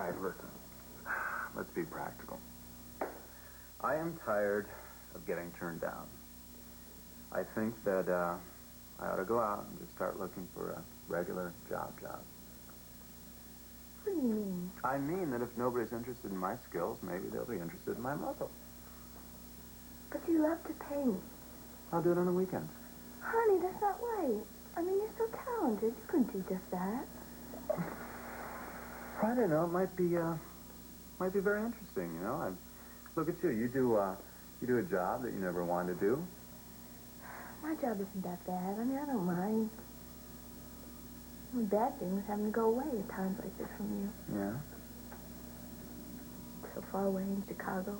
right, listen. Let's be practical. I am tired of getting turned down. I think that I ought to go out and just start looking for a regular job. What do you mean? I mean that if nobody's interested in my skills, maybe they'll be interested in my muscle. But you love to paint. I'll do it on the weekends. Honey, that's not right. I mean, you're so talented. You couldn't do just that. I don't know. It might be very interesting, you know. Look at you. You do a job that you never wanted to do. My job isn't that bad. I mean, I don't mind. The only bad thing was having to go away at times like this from you. Yeah? So far away in Chicago.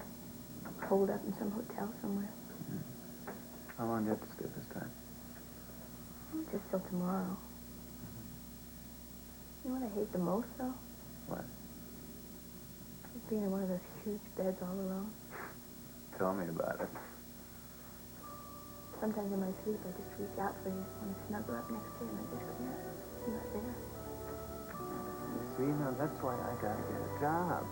Holed up in some hotel somewhere. How long do you have to stay this time? Just till tomorrow. You know what I hate the most, though? What? Just being in one of those huge beds all alone. Tell me about it. Sometimes in my sleep, I just reach out for you. I want to snuggle up next to you, and I just can't. You're not there. You see, now that's why I gotta get a job.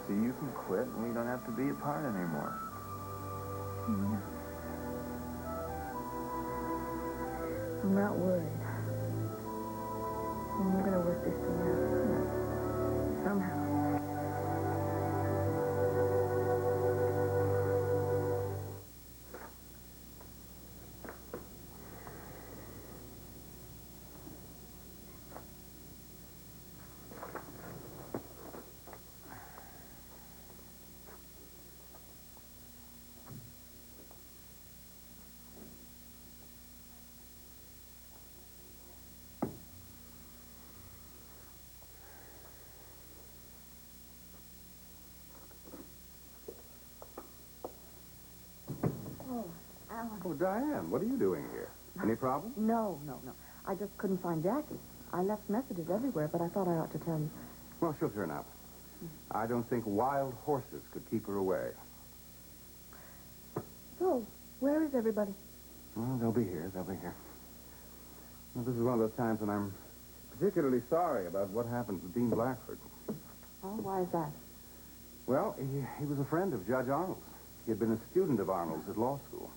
So you can quit, and we don't have to be apart anymore. Yeah. I'm not worried. And we're gonna work this thing out. Somehow. Oh, Alan. Oh, Diane, what are you doing here? Any problem? No. I just couldn't find Jackie. I left messages everywhere, but I thought I ought to tell you. Well, she'll turn up. I don't think wild horses could keep her away. So, where is everybody? Well, they'll be here. Well, this is one of those times when I'm particularly sorry about what happened to Dean Blackford. Oh, why is that? Well, he was a friend of Judge Arnold's. He had been a student of Arnold's at law school.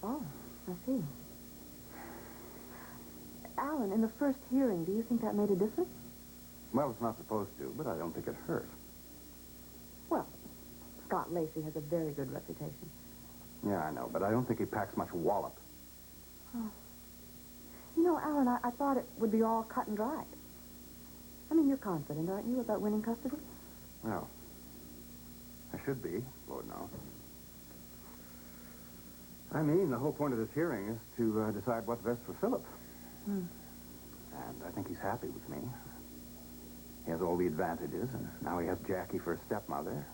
Oh, I see. Alan, in the first hearing, do you think that made a difference? Well, it's not supposed to, but I don't think it hurt. Well, Scott Lacey has a very good reputation. Yeah, I know, but I don't think he packs much wallop. Oh. You know, Alan, I thought it would be all cut and dried. I mean, you're confident, aren't you, about winning custody? Well, I should be, Lord knows. I mean, the whole point of this hearing is to decide what's best for Philip. And I think he's happy with me. He has all the advantages, and now he has Jackie for a stepmother.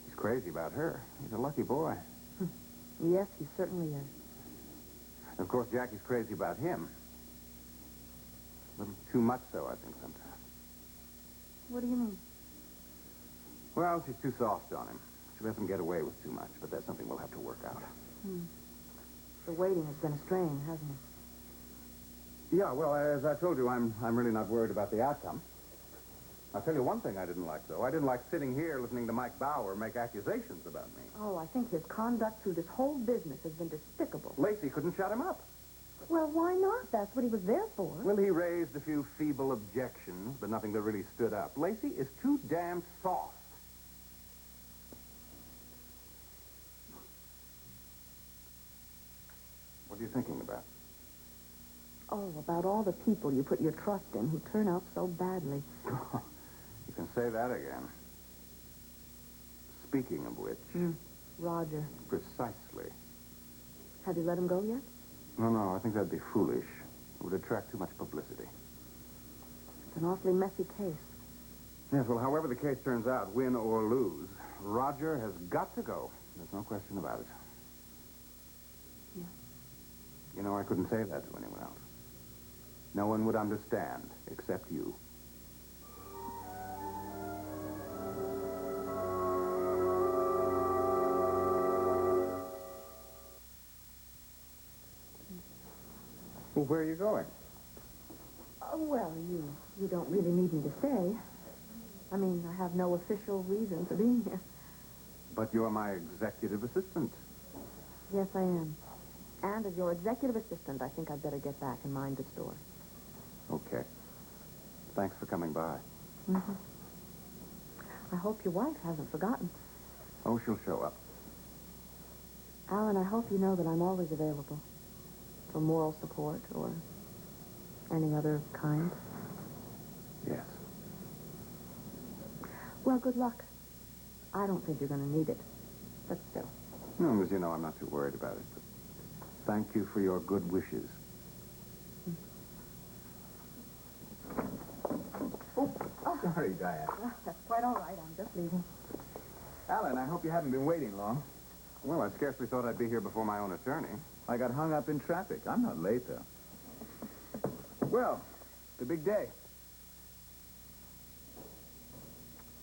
He's crazy about her. He's a lucky boy. Yes, he certainly is. And of course, Jackie's crazy about him. A little too much so, I think, sometimes. What do you mean? Well, she's too soft on him. She lets him get away with too much, but that's something we'll have to work out. The waiting has been a strain, hasn't it? Yeah, well, as I told you, I'm really not worried about the outcome. I'll tell you one thing I didn't like, though. I didn't like sitting here listening to Mike Bauer make accusations about me. Oh, I think his conduct through this whole business has been despicable. Lacey couldn't shut him up. Well, why not? That's what he was there for. Well, he raised a few feeble objections, but nothing that really stood up. Lacey is too damn soft. What are you thinking about? Oh, about all the people you put your trust in who turn out so badly. You can say that again. Speaking of which... Roger. Precisely. Have you let him go yet? No, I think that'd be foolish. It would attract too much publicity. It's an awfully messy case. Yes, well, however the case turns out, win or lose, Roger has got to go. There's no question about it. Yeah. You know, I couldn't say that to anyone else. No one would understand except you. Well, where are you going? Oh, well, you don't really need me to stay. I mean, I have no official reason for being here. But you're my executive assistant. Yes, I am. And as your executive assistant, I think I'd better get back and mind the store. Okay. Thanks for coming by. Mm-hmm. I hope your wife hasn't forgotten. Oh, she'll show up. Alan, I hope you know that I'm always available for moral support or any other kind. Yes. Well, good luck. I don't think you're going to need it, but still. No, as you know, I'm not too worried about it. But thank you for your good wishes. Sorry, Diane. That's quite all right. I'm just leaving. Alan, I hope you haven't been waiting long. Well, I scarcely thought I'd be here before my own attorney. I got hung up in traffic. I'm not late, though. Well, the big day.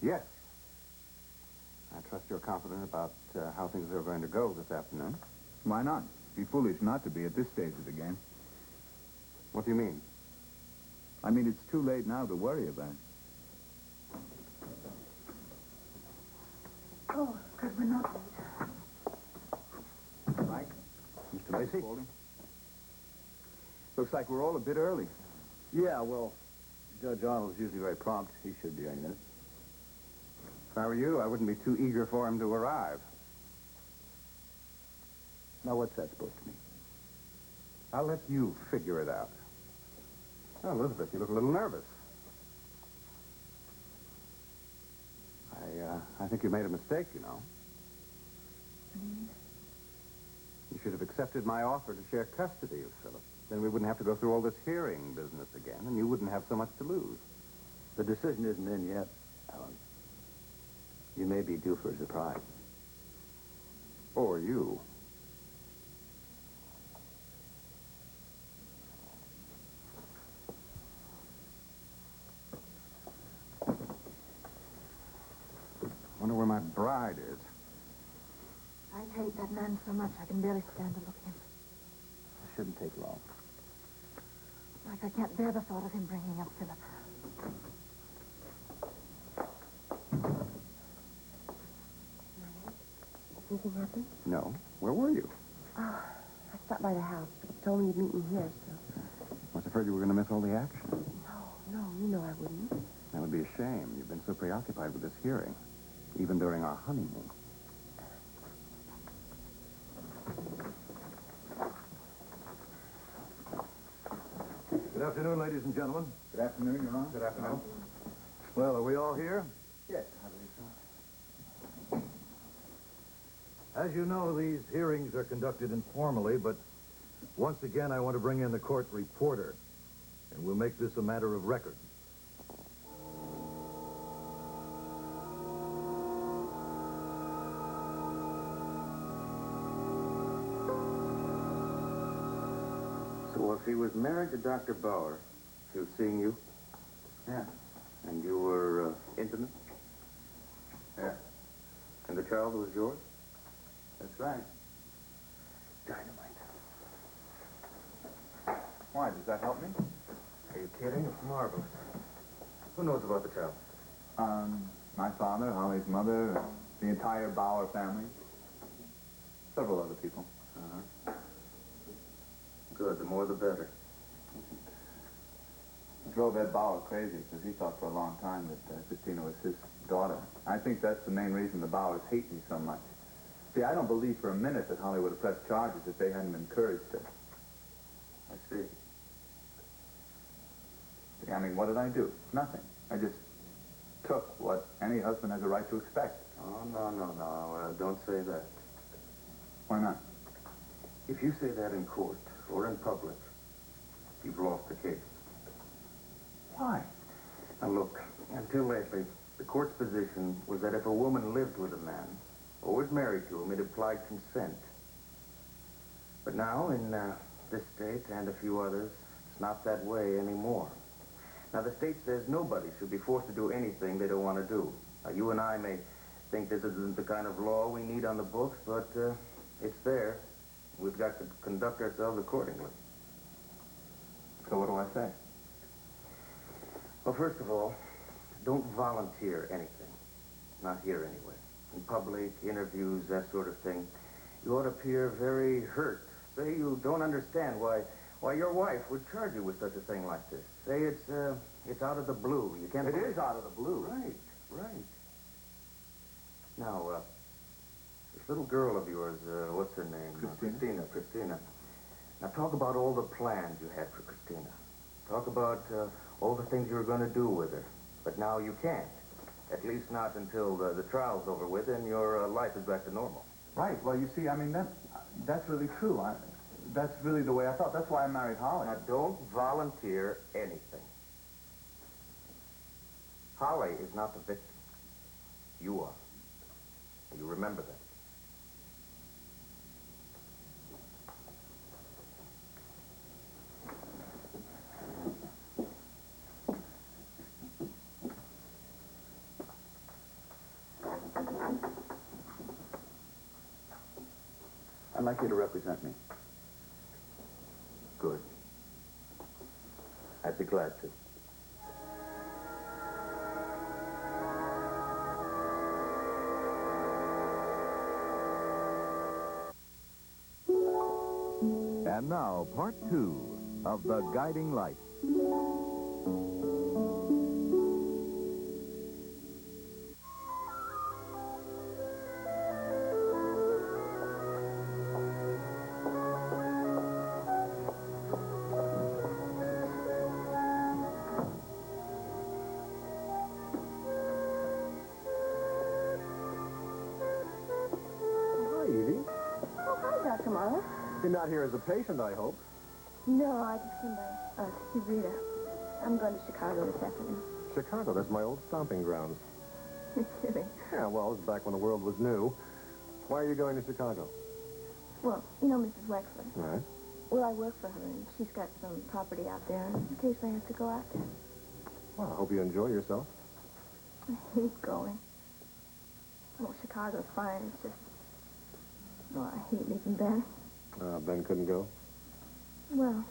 Yes. I trust you're confident about how things are going to go this afternoon. Why not? Be foolish not to be at this stage of the game. What do you mean? I mean, it's too late now to worry about it. Oh, good, we're not late. Mike? Mr. Lacey? Looks like we're all a bit early. Yeah, well, Judge Arnold's usually very prompt. He should be any minute. If I were you, I wouldn't be too eager for him to arrive. Now, what's that supposed to mean? I'll let you figure it out. Oh, Elizabeth, you look a little nervous. I think you made a mistake, you know. You should have accepted my offer to share custody of Philip. Then we wouldn't have to go through all this hearing business again, and you wouldn't have so much to lose. The decision isn't in yet, Alan. You may be due for a surprise. Or you. Wonder where my bride is. I hate that man so much I can barely stand to look at him. It shouldn't take long. Like I can't bear the thought of him bringing up Philip. Anything happened? No. Where were you? Oh, I stopped by the house. You told me you'd meet me here, so... I was afraid you were going to miss all the action. No, you know I wouldn't. That would be a shame. You've been so preoccupied with this hearing, even during our honeymoon. Good afternoon, ladies and gentlemen. Good afternoon, Your Honor. Good afternoon. Well, are we all here? Yes, I believe so. As you know, these hearings are conducted informally, but once again, I want to bring in the court reporter, and we'll make this a matter of record. So if he was married to Dr. Bauer, he was seeing you, Yeah. and you were intimate, Yeah. and the child was yours? That's right. Dynamite. Why, does that help me? Are you kidding? It's marvelous. Who knows about the child? My father, Holly's mother, the entire Bauer family. Several other people. Good, the more the better. It drove Ed Bauer crazy because he thought for a long time that Christina was his daughter. I think that's the main reason the Bauers hate me so much. See, I don't believe for a minute that Holly would have pressed charges if they hadn't encouraged her. I see. See, I mean, what did I do? Nothing. I just took what any husband has a right to expect. Oh, no. Don't say that. Why not? If you say that in court or in public, you've lost the case. Why? Now, look, until lately, the court's position was that if a woman lived with a man or was married to him, it implied consent. But now, in this state and a few others, it's not that way anymore. Now, the state says nobody should be forced to do anything they don't want to do. Now, you and I may think this isn't the kind of law we need on the books, but it's there. We've got to conduct ourselves accordingly. So what do I say? Well, first of all, don't volunteer anything. Not here, anyway. In public, interviews, that sort of thing. You ought to appear very hurt. Say you don't understand why your wife would charge you with such a thing like this. Say it's out of the blue. You can't... It is out of the blue. Right, right. Now, this little girl of yours, what's her name? Christina. Now, talk about all the plans you had for Christina. Talk about all the things you were going to do with her. But now you can't. At least not until the trial's over with and your life is back to normal. Right. Well, you see, I mean, that's really true. That's really the way I felt. That's why I married Holly. Now, don't volunteer anything. Holly is not the victim. You are. You remember that. I'd like you to represent me. Good. I'd be glad to. And now, part 2 of The Guiding Light. Hi, Evie. Oh, hi, Dr. Marlowe. You're not here as a patient, I hope. No, I just came by to see Rita. I'm going to Chicago this afternoon. Chicago, that's my old stomping grounds. You're kidding. Yeah, well, it was back when the world was new. Why are you going to Chicago? Well, you know Mrs. Wexler. Right. Well, I work for her, and she's got some property out there, and occasionally I have to go out there. Well, I hope you enjoy yourself. I hate going. Well, Chicago's fine. It's just... Well, I hate leaving Ben. Ben couldn't go? Well,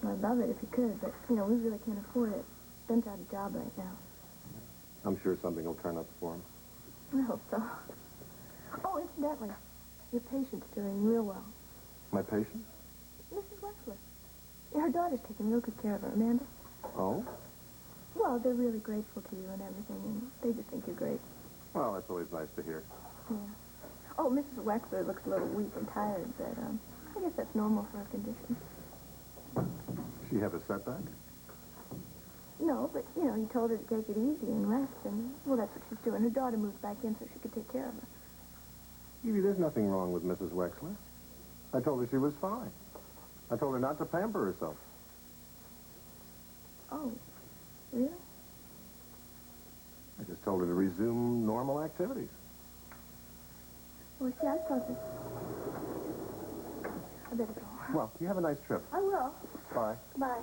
I'd love it if he could, but, you know, we really can't afford it. Ben's out of a job right now. I'm sure something will turn up for him. I hope so. Oh, incidentally, your patient's doing real well. My patient? Mrs. Wexler. Yeah, her daughter's taking real good care of her, Amanda. Oh? Well, they're really grateful to you and everything, and they just think you're great. Well, that's always nice to hear. Yeah. Oh, Mrs. Wexler looks a little weak and tired, but, I guess that's normal for her condition. She have a setback? No, but, you know, he told her to take it easy and rest, and, well, that's what she's doing. Her daughter moved back in so she could take care of her. Evie, there's nothing wrong with Mrs. Wexler. I told her she was fine. I told her not to pamper herself. Oh, really? I just told her to resume normal activities. Well, see, I thought that... I better go. Well, you have a nice trip. I will. Bye. Bye.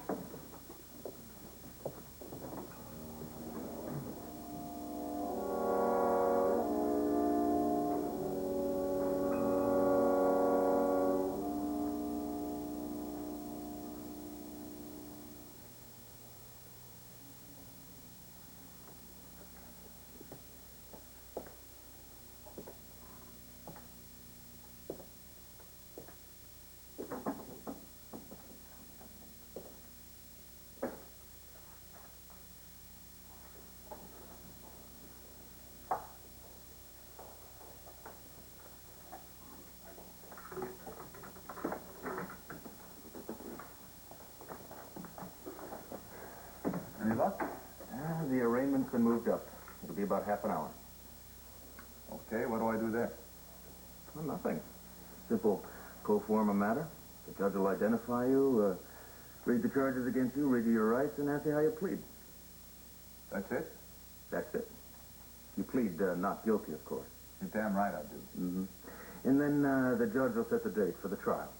Any luck? The arraignment's been moved up. It'll be about half an hour. Okay, what do I do there? Well, nothing. Simple pro forma matter. The judge will identify you, read the charges against you, read you your rights, and ask you how you plead. That's it? That's it. You plead not guilty, of course. You're damn right I do. Mm-hmm. And then the judge will set the date for the trial.